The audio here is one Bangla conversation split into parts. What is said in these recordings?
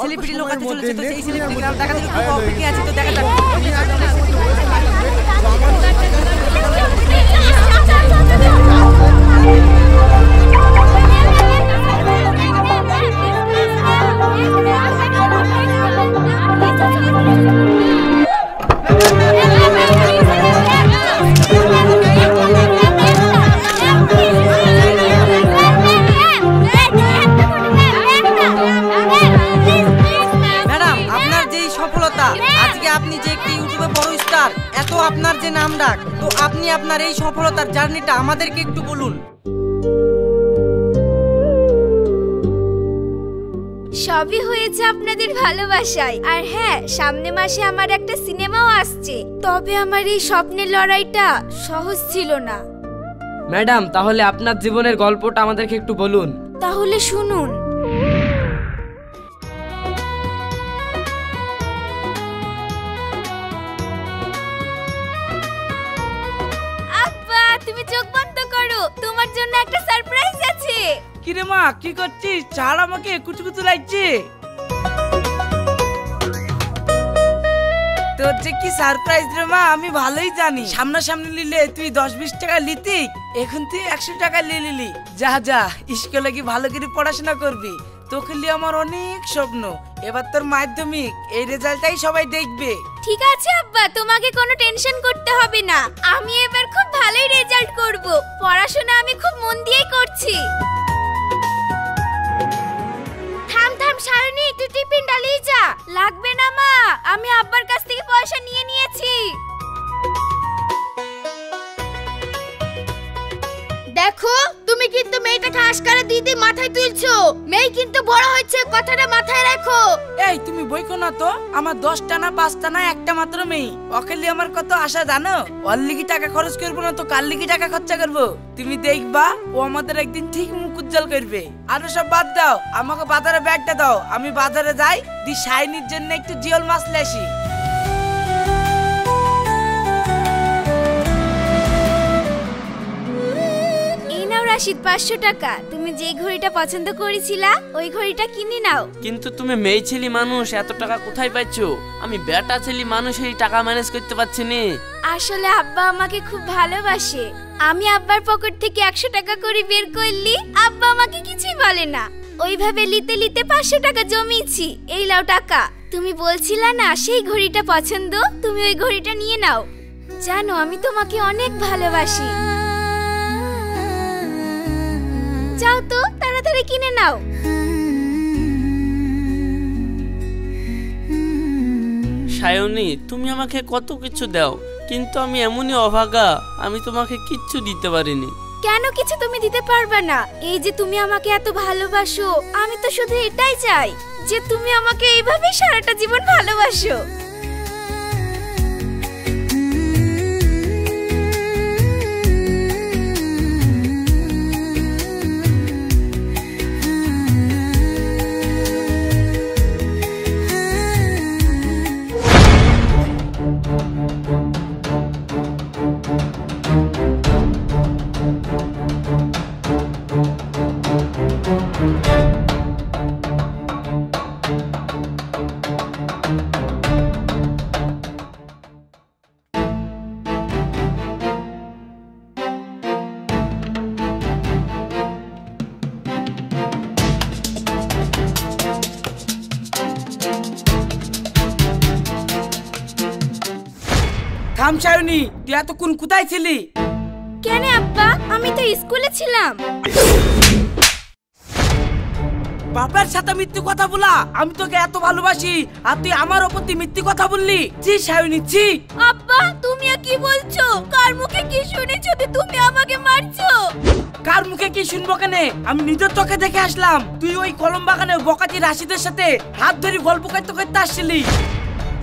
সেলিব্রিটি লোক আছে চলেছে, তো সেই সেলিব্রিটি দেখা যাচ্ছে খুব অপেক্ষা আছে, তো দেখা যাক। আপনি যে একটি ইউটিউবে বড় স্টার, এত আপনার যে নাম ডাক, তো আপনি আপনার এই সফলতার জার্নিটা আমাদেরকে একটু বলুন। সবই হয়েছে আপনাদের ভালোবাসায়। আর হ্যাঁ, সামনে মাসে আমার একটা সিনেমাও আসছে। তবে আমার এই স্বপ্নের লড়াইটা সহজ ছিল না। ম্যাডাম, তাহলে আপনার জীবনের গল্পটা আমাদেরকে একটু বলুন। তাহলে শুনুন। তুমি চোখ বন্ধ করো, তোমার জন্য একটা সারপ্রাইজ আছে। কি রে মা, কি করছিস? ছাড় আমাকে, কুচু কুচু লাগছে। তোর যে কি সারপ্রাইজ রে মা, আমি ভালোই জানি। সামনাসামনি নিলে তুই 10-20 টাকা লিতি, এখন তুই 100 টাকা নিয়ে নিলি। যা যা, স্কুলে কি ভালো করে পড়াশোনা করবি। তোকে নিয়ে আমার অনেক স্বপ্ন। এবার তোর মাধ্যমিক, এই রেজাল্টটাই সবাই দেখবে। ঠিক আছে আব্বা, তোমাকে কোনো টেনশন করতে হবে না। আমি এবার খুব ভালোই রেজাল্ট করব। পড়াশোনা আমি খুব মন দিয়েই করছি। থাম থাম সায়নী, তুই টিফিন ডালিয়ে যা। লাগবে না মা, আমি আব্বার কাছ থেকে পয়সা নিয়ে নিয়েছি। দেখো, তুমি কিন্তু মেয়েটাকে আশকারা দিদি মাথায় তুলছো। মেয়ে কিন্তু বড় হচ্ছে, কথাটা মাথায় রাখো। এই তুমি বইকো না তো, আমার 10টা না 5টা না একটা মাত্র মেয়ে। ওকে আমার কত আশা জানো। ওর লিগি টাকা খরচ করবো না তো কার লিগি টাকা খরচা করবো। তুমি দেখবা ও আমাদের একদিন ঠিক মুখ উজ্জ্বল করবে। আর সব বাদ দাও, আমাকে বাজারে ব্যাগটা দাও, আমি বাজারে যাই, দি শাইনির জন্য একটু জিওল মাছ নিয়ে আসি। রাশিদ 500 টাকা। তুমি যে ঘড়িটা পছন্দ করেছিলা ওই ঘড়িটা কিনে নাও। কিন্তু তুমি মেয়ে ছেলে মানুষ, এত টাকা কোথায় পাচ্ছো? আমি বেটা ছেলে মানুষ, এই টাকা ম্যানেজ করতে পারছি না। আসলে আব্বা আমাকে খুব ভালোবাসে। আমি আব্বার পকেট থেকে 100 টাকা করে বের করলি, আব্বা আমাকে কিছুই বলে না। ওইভাবে লিতে লিতে 500 টাকা জমিয়েছি। এই লাও টাকা। তুমি বলছিলা না সেই ঘড়িটা পছন্দ, তুমি ওই ঘড়িটা নিয়ে নাও। জানো আমি তোমাকে অনেক ভালোবাসি। যাও তো, তাড়াতাড়ি কিনে নাও। সায়নী, তুমি আমাকে কত কিছু দাও, কিন্তু আমি এমনই অভাগা, আমি তোমাকে কিচ্ছু দিতে পারিনি। কেন কিছু তুমি দিতে পারবে না? এই যে তুমি আমাকে এত ভালোবাসো, আমি তো শুধু এটাই চাই যে তুমি আমাকে এইভাবে সারাটা জীবন ভালোবাসো। থাম সায়নী, তুই এতক্ষণ কোথায় ছিলি? কেন আব্বা, আমি তো স্কুলে ছিলাম। বাবার সাথে মিথ্যে কথা বলা, আমি তোকে এত ভালোবাসি আর তুই আমার ওপর মিথ্যে কথা বললি। জি সায়নী, জি। আব্বা তুমিও কি বলছো? কার মুখে কি শুনেছো যে তুমি আমাকে মারছো? কার মুখে কি শুনবো কেন? আমি নিজের চোখে দেখে আসলাম তুই ওই কলম বাগানে বকাতি রাশিদের সাথে হাত ধরে গল্প করতে করতে আসছিলি।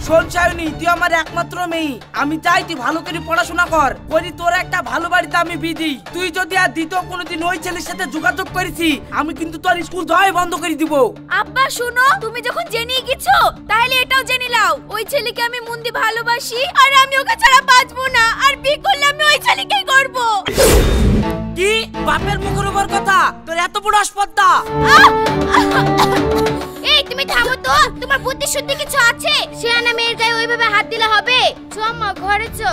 শোন সায়নী, তুই আমার একমাত্র মেয়ে। আমি চাই তুই ভালো করে পড়াশোনা কর, করি তোর একটা ভালো বাড়িতে আমি বিয়ে দিই। তুই যদি আর দ্বিতীয় কোনোদিন ওই ছেলের সাথে যোগাযোগ করেছি, আমি কিন্তু তোর স্কুল যাওয়াই বন্ধ করে দিব। আব্বা শোনো, তুমি যখন জেনে গেছো তাহলে এটাও জেনে নাও ওই ছেলেকে আমি মন দিয়ে ভালোবাসি, আর আমি ওকে ছাড়া বাঁচবো না। আর বিয়ে করলে আমি ওই ছেলেকেই করব। কি বাপের মুখের উপর কথা? তোর এত বড় আসপর্দা! এই তুমি থামো তো, তোমার বুদ্ধি শুদ্ধি কিছু আছে? শেয়ানা মেয়ের গায়ে ওইভাবে হাত দিলে হবে? চো মা, ঘরে চো।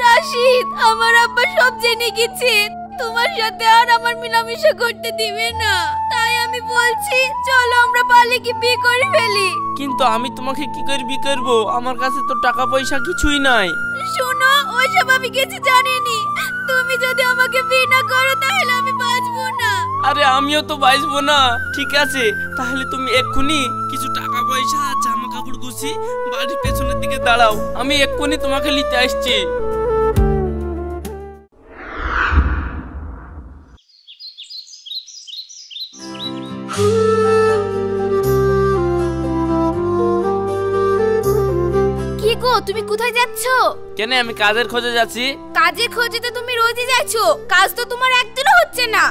রাশিদ, আমার আব্বা সব জেনে গেছে, তোমার সাথে আর আমার মিলামিশা করতে দিবে না। তাই আমি বলছি চলো আমরা পালিয়ে কি বিয়ে করে ফেলি। কিন্তু আমি তোমাকে কি করে বিয়ে করবো? আমার কাছে তো টাকা পয়সা কিছুই নাই। শোনো, ওইসব আমি কিছু জানিনি। তুমি যদি আমাকে বিয়ে না করো তাহলে আমি বাঁচবো না। আরে আমিও তো বাঁচবো না। ঠিক আছে, তাহলে তুমি এক্ষুনি কিছু টাকা পয়সা জামা কাপড় গুছি বাড়ির পেছনের দিকে দাঁড়াও, আমি এক্ষুনি তোমাকে নিতে আসছি। কি গো, তুমি কোথায় যাচ্ছ? কেন, আমি কাজের খোঁজে যাচ্ছি। কাজের খোঁজে তো তুমি রোজই যাচ্ছ, কাজ তো তোমার একদিনও হচ্ছে না।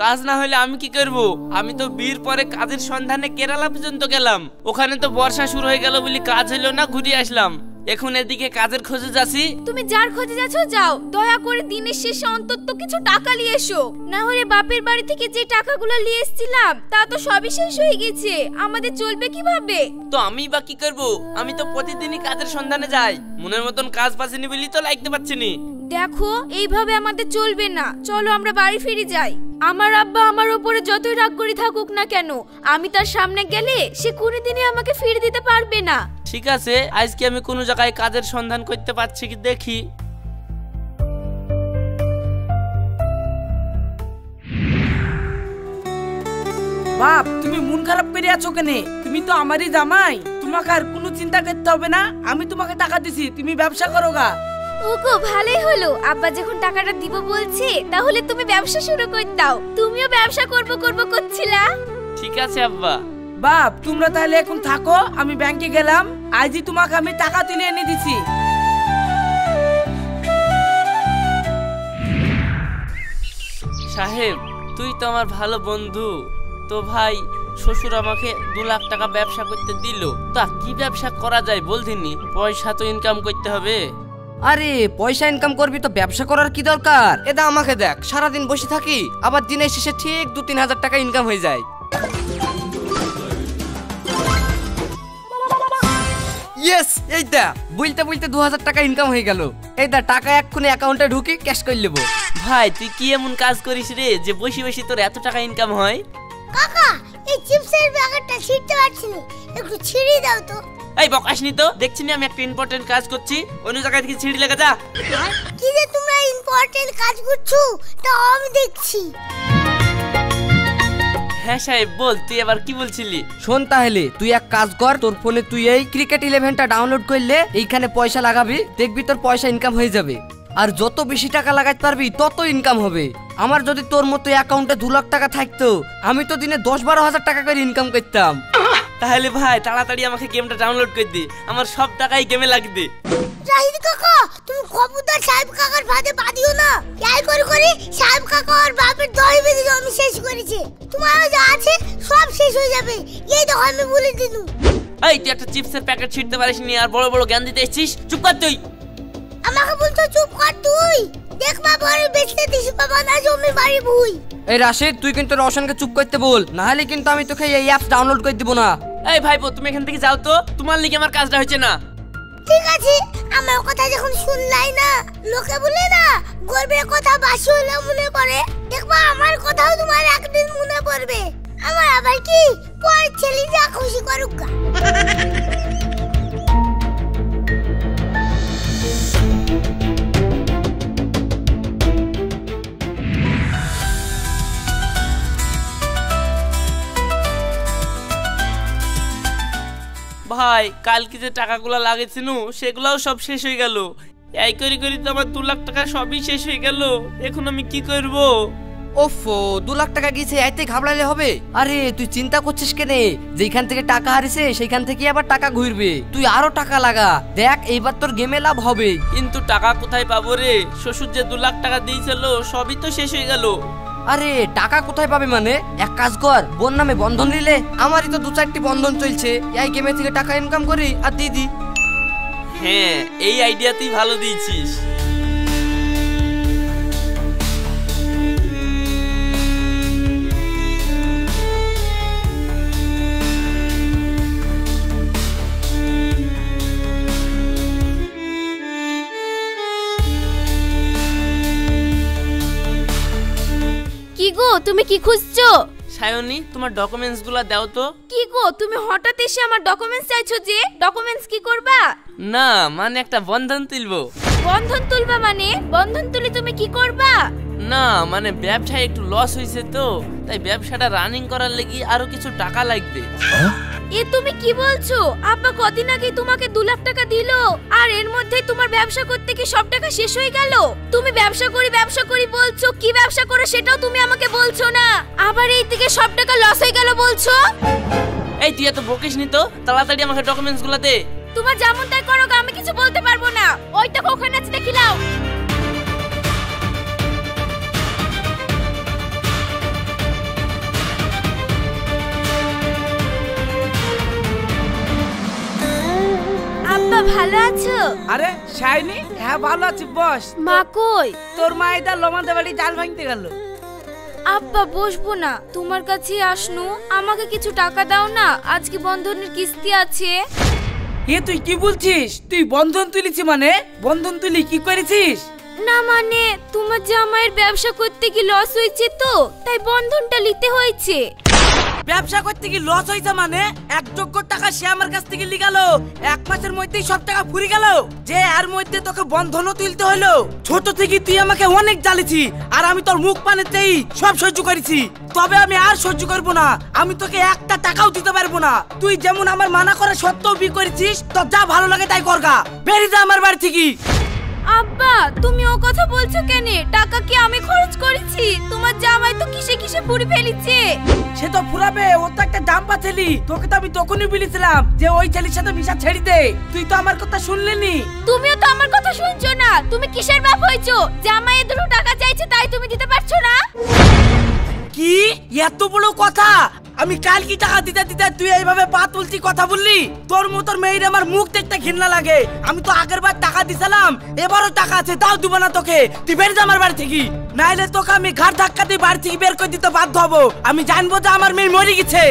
কাজ না হলে আমি কি করব? আমি তো বিয়ের পরে কাজের সন্ধানে কেরালা পর্যন্ত গেলাম, ওখানে তো বর্ষা শুরু হয়ে গেল বলে কাজ হলো না, ঘুরে আসলাম। এখন এদিকে কাজের খোঁজে যাচ্ছি। তুমি যার খোঁজে যাচ্ছ যাও, দয়া করে দিনের শেষে অন্তত কিছু টাকা নিয়ে এসো, না হলে বাপের বাড়ি থেকে যে টাকাগুলো নিয়ে এসেছিলাম তা তো সবই শেষ হয়ে গেছে, আমাদের চলবে কিভাবে? তো আমি বা কি করব? আমি তো প্রতিদিনই কাজের সন্ধানে যাই, মনের মতন কাজ পাচ্ছিনি বলি তো লাগতে পারছি না। দেখো, এইভাবে আমাদের চলবে না, চলো আমরা বাড়ি ফিরে যাই। আমার আব্বা আমার উপরে যতই রাগ করে থাকুক না কেন, আমি তার সামনে গেলে সে কোনোদিনই আমাকে ফিরে দিতে পারবে না। ঠিক আছে, আজকে আমি কোনো জায়গায় কাজের সন্ধান করতে পারছি কি দেখি। বাপ, তুমি মন খারাপ করে আছো কেন? তুমি তো আমারই জামাই, তোমাকে আর কোনো চিন্তা করতে হবে না। আমি তোমাকে টাকা দিছি, তুমি ব্যবসা করো গা। ওগো, ভালোই হলো, আব্বা যখন টাকাটা দিব বলছে তাহলে তুমি ব্যবসা শুরু করে দাও। তুমিও ব্যবসা করব করছিলা। ঠিক আছে আব্বা। বাপ, তোমরা তাহলে এখন থাকো, আমি ব্যাংকে গেলাম, আজই তোমাকে আমি টাকা তুলে এনে দিছি। সাহেব, তুই তো আমার ভালো বন্ধু। তো ভাই, শ্বশুর আমাকে 2 লাখ টাকা ব্যবসা করতে দিল, তা কি ব্যবসা করা যায় বলদিনি? পয়সা তো ইনকাম করতে হবে। আরে পয়সা ইনকাম করবি তো ব্যবসা করার কি দরকার? এটা আমাকে দেখ, সারাদিন বসে থাকি, আবার দিনের শেষে ঠিক 2-3 হাজার টাকা ইনকাম হয়ে যায়। ইয়েস, এইটা বলতে বলতে 2000 টাকা ইনকাম হয়ে গেল। এইটা টাকা এক্ষুনি অ্যাকাউন্টে ঢুকি ক্যাশ করে নেব। ভাই, তুই কি এমন কাজ করিস রে যে বসে বসে তোর এত টাকা ইনকাম হয়? কাকা, এই চিপসের প্যাকেটটা ছিঁড়তে পারছি না, একটু ছিঁড়ে দাও তো। এই বকাসনি তো, দেখছি না আমি একটা ইম্পর্টেন্ট কাজ করছি, অন্য জায়গা থেকে ছিঁড়ি লেগে যা। কি যে তোমরা ইম্পর্টেন্ট কাজ করছো তা আমি দেখছি। হ্যাঁ সাহেব, বল, তুই এবার কি বলছিলি? শোন, তাহলে তুই এক কাজ কর, তোর ফোনে তুই এই ক্রিকেট 11টা ডাউনলোড করলে এইখানে পয়সা লাগাবি, দেখবি তোর পয়সা ইনকাম হয়ে যাবে। আর যত বেশি টাকা লাগাতে পারবি তত ইনকাম হবে। আমার যদি তোর মতো অ্যাকাউন্টে 2 লাখ টাকা থাকতো, আমি তো দিনে 10-12 হাজার টাকা করে ইনকাম করতাম। তাহলে ভাই তাড়াতাড়ি আমাকে গেমটা ডাউনলোড করে দে, আমার সব টাকাই গেমে লাগবে। রাহিদ কাকা, তুমি খবরদার সাহেব কাকার ফাঁদে পা দিও না। এই করে সাহেব কাকা আর বাপের 10 বিঘা জমি শেষ করেছে, তোমার যা আছে সব শেষ হয়ে যাবে, এই দেখো আমি বলে দিনু। এই, তুই একটা চিপসের প্যাকেট ছিঁড়তে পারিসনি আর বড় বড় জ্ঞান দিতে এসেছিস? চুপ কর তুই। আমাকে বলতো চুপ কর তুই, দেখবা পরে বেচতে দিস বাবা না জমি বাড়ি ভুই। এই রাশেদ, তুই কিন্তু রওশনকে চুপ করতে বল, না হলে কিন্তু আমি তোকে এই অ্যাপস ডাউনলোড করে দিব না। এই ভাইপো, তুমি এখান থেকে যাও তো, তোমার লিগে আমার কাজটা হচ্ছে না। ঠিক আছে, আমার কথা যখন শুনলাই না, লোকে বলে না গর্বের কথা বাসি হলে মনে পড়ে, দেখবা আমার কথাও তোমার একদিন মনে পড়বে। আমার আবার কি পর ছেলে যা খুশি করুক গা। ভাই, কালকে যে টাকাগুলো লাগেছিল সেগুলাও সব শেষ হয়ে গেল। এই করি তো আমার 2 লাখ টাকা সবই শেষ হয়ে গেল, এখন আমি কি করব? ওফো, 2 লাখ টাকা গেছে, এতে ঘাবড়ালে হবে? আরে তুই চিন্তা করছিস কেন? যেখান থেকে টাকা হারিছে সেখান থেকে আবার টাকা ঘুরবে, তুই আরো টাকা লাগা, দেখ এইবার তোর গেমে লাভ হবে। কিন্তু টাকা কোথায় পাবো রে? শ্বশুর যে 2 লাখ টাকা দিয়েছিল সবই তো শেষ হয়ে গেল। আরে টাকা কোথায় পাবে মানে? এক কাজ কর, বোন নামে বন্ধন নিলে, আমারই তো 2-4টি বন্ধন চলছে, এই গেমে থেকে টাকা ইনকাম করি আর দিদি। হ্যাঁ, এই আইডিয়া তুই ভালো দিয়েছিস। কি গো, তুমি কি খুঁজছো? সায়নী, তোমার ডকুমেন্টস গুলা দাও তো। কি গো, তুমি হঠাৎ এসে আমার ডকুমেন্টস চাইছো যে? ডকুমেন্টস কি করবা? না, মানে একটা বন্ধন তুলবো। বন্ধন তুলবা মানে? বন্ধন তুলি তুমি কি করবা? না, মানে ব্যবসায় একটু লস হয়েছে তো, তাই ব্যবসাটা রানিং করার লাগি আরো কিছু টাকা লাগবে। এ তুমি কি বলছো? আব্বা কদিন আগে তোমাকে 2 লাখ টাকা দিলো, আর এর মধ্যে তোমার ব্যবসা করতে কি সব টাকা শেষ হয়ে গেল? তুমি ব্যবসা করি বলছো, কি ব্যবসা করো সেটাও তুমি আমাকে বলছো না, আবার এই থেকে সব টাকা লস হয়ে গেল বলছো। এই তুই এত বকিস নি তো, তাড়াতাড়ি আমাকে ডকুমেন্টস গুলা দে। তোমার যেমন তাই করো, আমি কিছু বলতে পারবো না। ওইটা ওখানে আছে, দেখি নাও। আব্বা ভালো আছো? আরে শাইনি, হ্যাঁ ভালো আছি, বস। মা কই? তোর মা এটা লমাদের বাড়ি জাল ভাঙতে গেল। আব্বা বসবো না, তোমার কাছে আসনু, আমাকে কিছু টাকা দাও না, আজকে বন্ধনের কিস্তি আছে। এ তুই কি বলছিস? তুই বন্ধন তুলিছি মানে? বন্ধন তুলি কি করেছিস? না মানে তোমার জামাইয়ের ব্যবসা করতে কি লস হয়েছে তো, তাই বন্ধনটা নিতে হয়েছে। ব্যবসা করতে কি লস হয়েছে মানে? 1 যোগ্য টাকা সে আমার কাছ থেকে লিগাল, 1 মাসের মধ্যেই সব টাকা ফুরি গেল, যে এর মধ্যে তোকে বন্ধনও তুলতে হলো। ছোট থেকে তুই আমাকে অনেক জ্বালিছি, আর আমি তোর মুখ পানেতেই সব সহ্য করেছি, তবে আমি আর সহ্য করব না। আমি তোকে 1টা টাকাও দিতে পারবো না। তুই যেমন আমার মানা করা সত্ত্বেও বিয়ে করেছিস, তোর যা ভালো লাগে তাই করগা, বেরিয়ে যা আমার বাড়ি থেকে। আব্বা তুমি ও কথা বলছো কেন? টাকা কি আমি খরচ করেছি? তোমার জামাই তো কিসে কিসে পুরি ফেলিছে। সে তো ফুরাবে, ও তো একটা ডাম্পা ছেলি। তোকে তো আমি তখনই বলেছিলাম যে ওই ছেলের সাথে মিশা ছেড়ে দে, তুই তো আমার কথা শুনলেনি। তুমিও তো আমার কথা শুনছো না। তুমি কিসের বাপ হইছো? জামাই এত টাকা চাইছে তাই তুমি দিতে পারছো না? কি এত বড় কথা? আমি কাল কি টাকা দিতে দিতে তুই এইভাবে পা তুলছি কথা বললি? তোর মতোর মেয়ের আমার মুখ দেখতে ঘৃণা লাগে। আমি তো আগের বার টাকা দিছিলাম, এবারও টাকা আছে, তাও দিব না তোকে। তুই বের যা আমার বাড়ি থেকে, নাইলে তোকে আমি ঘাট ধাক্কা দিয়ে বাড়ি থেকে বের করে দিতে বাধ্য হবো। আমি জানবো যে আমার মেয়ে মরে গেছে।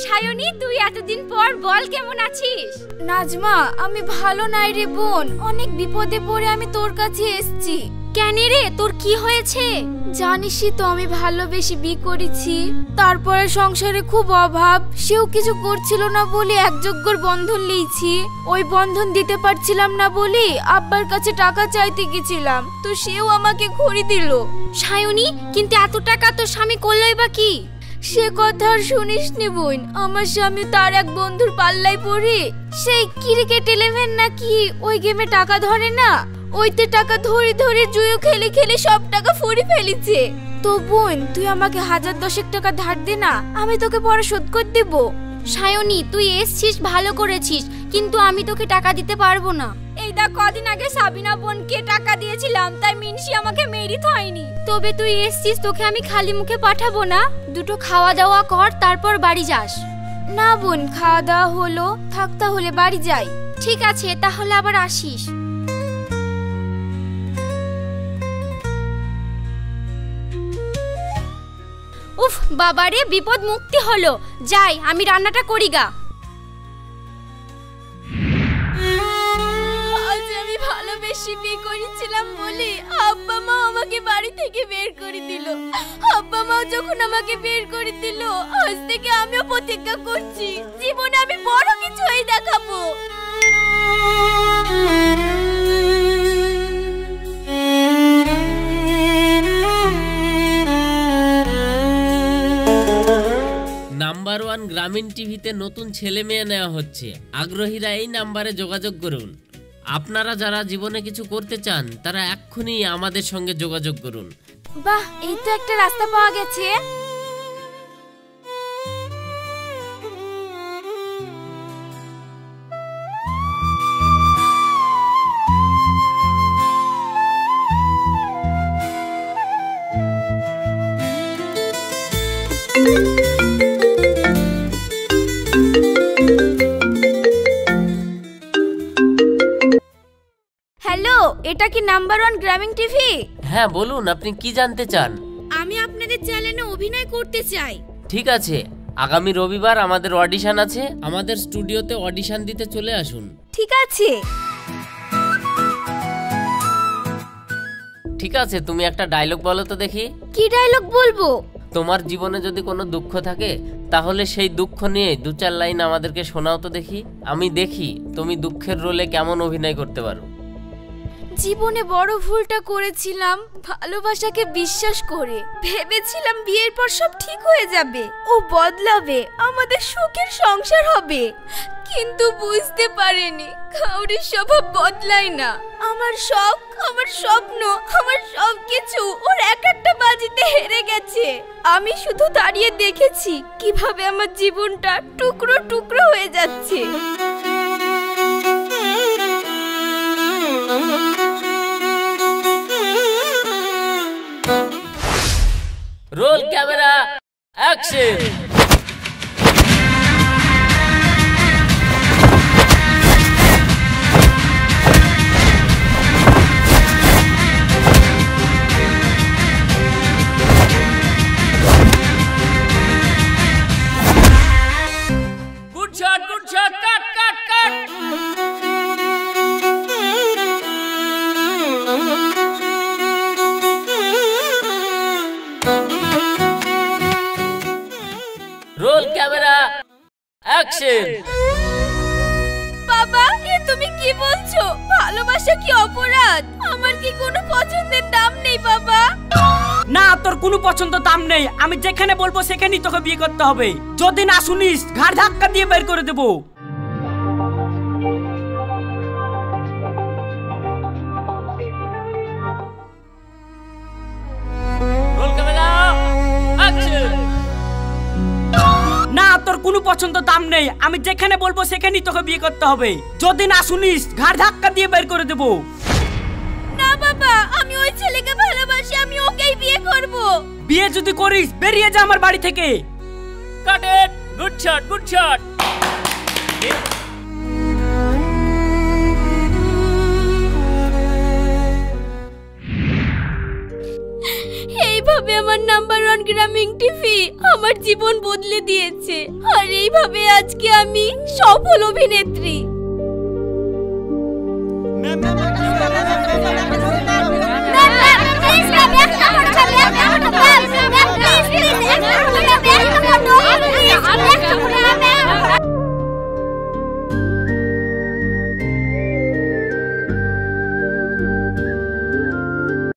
সায়নী, তুই এতদিন পর বল, কেমন আছিস? নাজমা, আমি ভালো নাই রে বোন, অনেক বিপদে পড়ে আমি তোর কাছে এসেছি। কেন রে, তোর কি হয়েছে? জানিসই তো আমি ভালোবেসে বিয়ে করেছি, তারপরে সংসারে খুব অভাব, সেও কিছু করছিল না বলে একযোগ্যর বন্ধন লিয়েছি। ওই বন্ধন দিতে পারছিলাম না বলে আব্বার কাছে টাকা চাইতে গেছিলাম, তো সেও আমাকে ঘড়ি দিল। সায়নী, কিন্তু এত টাকা তোর স্বামী করলোই বা কি? সে কথা আর শুনিস নি বোন, আমার স্বামী তার এক বন্ধুর পাল্লায় পড়ে সেই ক্রিকেট 11 নাকি ওই গেমে টাকা ধরে না, ওইতে টাকা ধরে ধরে জুয়ো খেলে খেলে সব টাকা ফুরি ফেলেছে। তো বোন, তুই আমাকে 1000-10 টাকা ধার দে না, আমি তোকে পরে শোধ করে দেব। সায়নী, তুই এসছিস ভালো করেছিস, কিন্তু আমি তোকে টাকা দিতে পারবো না। এই দা কদিন আগে সাবিনা বোনকে টাকা দিয়েছিলাম, তাই মিনসি আমাকে মেরিত হয়নি। তবে তুই এসছিস, তোকে আমি খালি মুখে পাঠাবো না, দুটো খাওয়া দাওয়া কর, তারপর বাড়ি যাস। না বোন, খাওয়া দাওয়া হলো, থাক তাহলে বাড়ি যাই। ঠিক আছে, তাহলে আবার আসিস। উফ বাবারে, বিপদ মুক্তি হলো। যাই, আমি রান্নাটা করি গা। আজ আমি ভালোবেসে বিয়ে করেছিলাম বলে আব্বা মা আমাকে বাড়ি থেকে বের করে দিল। আব্বা মা যখন আমাকে বের করে দিল, আজ থেকে আমিও প্রতিজ্ঞা করছি জীবনে আমি বড় কিছু হয়ে দেখাবো। নাম্বার 1 গ্রামীণ টিভিতে নতুন ছেলে মেয়ে নেওয়া হচ্ছে। আগ্রহীরা এই নাম্বারে যোগাযোগ করুন। আপনারা যারা জীবনে কিছু করতে চান তারা এক্ষুনি আমাদের সঙ্গে যোগাযোগ করুন। বাহ, এই তো একটা রাস্তা পাওয়া গেছে। হ্যালো, এটা কি নাম্বার 1 গ্রামীণ টিভি? হ্যাঁ বলুন, আপনি কি জানতে চান? আমি আপনাদের চ্যানেলে অভিনয় করতে চাই। ঠিক আছে, আগামী রবিবার আমাদের অডিশন আছে। আমাদের স্টুডিওতে অডিশন দিতে চলে আসুন। ঠিক আছে। ঠিক আছে, তুমি একটা ডায়লগ বলো তো দেখি। কি ডায়লগ বলবো? তোমার জীবনে যদি কোনো দুঃখ থাকে তাহলে সেই দুঃখ নিয়ে 2-4 লাইন আমাদেরকে শোনাও তো দেখি। আমি দেখি তুমি দুঃখের রোলে কেমন অভিনয় করতে পারো। জীবনে বড় ভুলটা করেছিলাম ভালোবাসাকে বিশ্বাস করে। ভেবেছিলাম বিয়ের পর সব ঠিক হয়ে যাবে, ও বদলাবে, আমাদের সুখের সংসার হবে। কিন্তু বুঝতে পারিনি কাউরির স্বভাব বদলায় না। আমার শখ, আমার স্বপ্ন, আমার সবকিছু ওর এক একটা বাজিতে হেরে গেছে। আমি শুধু দাঁড়িয়ে দেখেছি কিভাবে আমার জীবনটা টুকরো টুকরো হয়ে যাচ্ছে। Roll camera action. Good shot, good shot, cut cut cut. Roll camera action. বাবা, এ তুমি কি বলছো? ভালোবাসা কি অপরাধ? আমার কি কোনো পছন্দের দাম নেই বাবা? না, তোর কোনো পছন্দ দাম নেই। আমি যেখানে বলবো সেখানেই তোকে বিয়ে করতে হবে। যদি না শুনিস ঘাড় ধাক্কা দিয়ে বের করে দেবো। Role camera action. না, তোর কোনো পছন্দ দাম নেই। আমি যেখানে বলবো সেখানেই তোকে বিয়ে করতে হবে। যদি না শুনিস ঘাড় ধাক্কা দিয়ে বের করে দেবো। না বাবা, আমি ওই ছেলেকে ভালোবাসি, আমি ওকেই বিয়ে করব। বিয়ে যদি করিস বেরিয়ে যা আমার বাড়ি থেকে। Cut it. Good shot, good shot. এইভাবে আমার নাম্বার 1 গ্রামীণ টিভি আমার জীবন বদলে দিয়েছে। আর এইভাবে আজকে আমি সফল অভিনেত্রী। প্লিজ